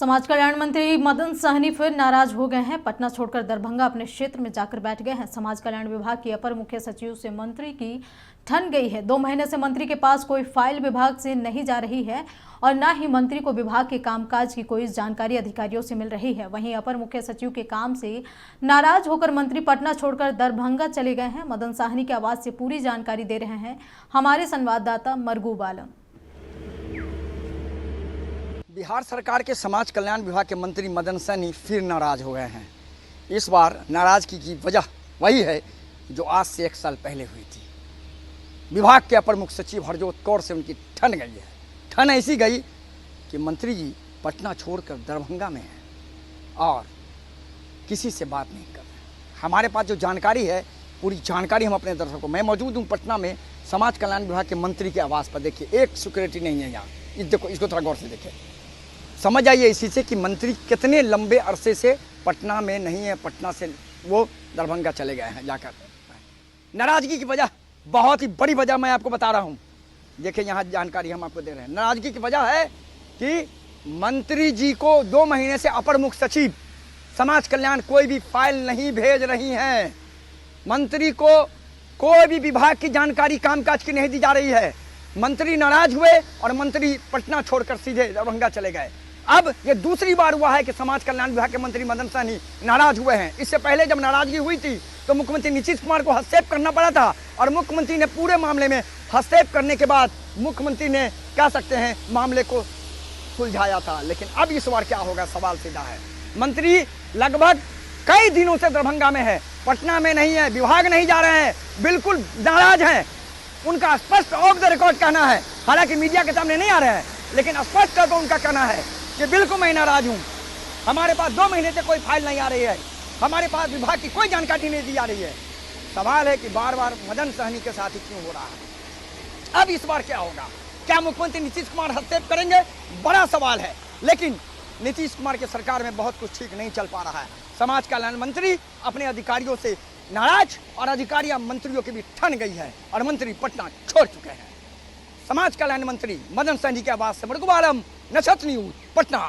समाज कल्याण मंत्री मदन सहनी फिर नाराज हो गए हैं। पटना छोड़कर दरभंगा अपने क्षेत्र में जाकर बैठ गए हैं। समाज कल्याण विभाग की अपर मुख्य सचिव से मंत्री की ठन गई है। 2 महीने से मंत्री के पास कोई फाइल विभाग से नहीं जा रही है और न ही मंत्री को विभाग के कामकाज की कोई जानकारी अधिकारियों से मिल रही है। वहीं अपर मुख्य सचिव के काम से नाराज होकर मंत्री पटना छोड़कर दरभंगा चले गए हैं। मदन सहनी की आवाज से पूरी जानकारी दे रहे हैं हमारे संवाददाता मरगूब आलम। बिहार सरकार के समाज कल्याण विभाग के मंत्री मदन सहनी फिर नाराज हो गए हैं। इस बार नाराजगी की वजह वही है जो आज से 1 साल पहले हुई थी। विभाग के अपर मुख्य सचिव हरजोत कौर से उनकी ठन गई है। ठन ऐसी गई कि मंत्री जी पटना छोड़कर दरभंगा में हैं और किसी से बात नहीं कर रहे। हमारे पास जो जानकारी है पूरी जानकारी हम अपने दर्शकों को, मैं मौजूद हूँ पटना में समाज कल्याण विभाग के मंत्री के आवास पर। देखिए, एक सिक्योरिटी नहीं है यहाँ। देखो, इसको थोड़ा गौर से देखिए, समझ आइए इसी से कि मंत्री कितने लंबे अरसे से पटना में नहीं है। पटना से वो दरभंगा चले गए हैं जाकर। नाराजगी की वजह, बहुत ही बड़ी वजह मैं आपको बता रहा हूँ। देखिए, यहाँ जानकारी हम आपको दे रहे हैं। नाराजगी की वजह है कि मंत्री जी को 2 महीने से अपर मुख्य सचिव समाज कल्याण कोई भी फाइल नहीं भेज रही हैं। मंत्री को कोई भी विभाग की जानकारी कामकाज की नहीं दी जा रही है। मंत्री नाराज हुए और मंत्री पटना छोड़कर सीधे दरभंगा चले गए। अब ये दूसरी बार हुआ है कि समाज कल्याण विभाग के मंत्री मदन सहनी नाराज हुए हैं। इससे पहले जब नाराजगी हुई थी तो मुख्यमंत्री नीतीश कुमार को हस्तक्षेप करना पड़ा था और मुख्यमंत्री ने पूरे मामले में हस्तक्षेप करने के बाद मुख्यमंत्री ने कह सकते हैं मामले को सुलझाया था। लेकिन अब इस बार क्या होगा, सवाल सीधा है। मंत्री लगभग कई दिनों से दरभंगा में है, पटना में नहीं है, विभाग नहीं जा रहे हैं, बिल्कुल नाराज हैं। उनका स्पष्ट ऑफ द रिकॉर्ड कहना है, हालांकि मीडिया के सामने नहीं आ रहे हैं, लेकिन स्पष्ट तौर पर उनका कहना है कि बिल्कुल मैं नाराज हूं। हमारे पास 2 महीने से कोई फाइल नहीं आ रही है, हमारे पास विभाग की कोई जानकारी नहीं दी जा रही है। सवाल है कि बार बार मदन सहनी के साथ ही क्यों हो रहा है। अब इस बार क्या होगा? क्या मुख्यमंत्री नीतीश कुमार हस्तक्षेप करेंगे? बड़ा सवाल है। लेकिन नीतीश कुमार की सरकार में बहुत कुछ ठीक नहीं चल पा रहा है। समाज कल्याण मंत्री अपने अधिकारियों से नाराज और अधिकारियां मंत्रियों की भी ठन गई है और मंत्री पटना छोड़ चुके हैं। समाज कल्याण मंत्री मदन सहनी की आवाज से मरगूब आलम, नक्षत्र न्यूज, पटना।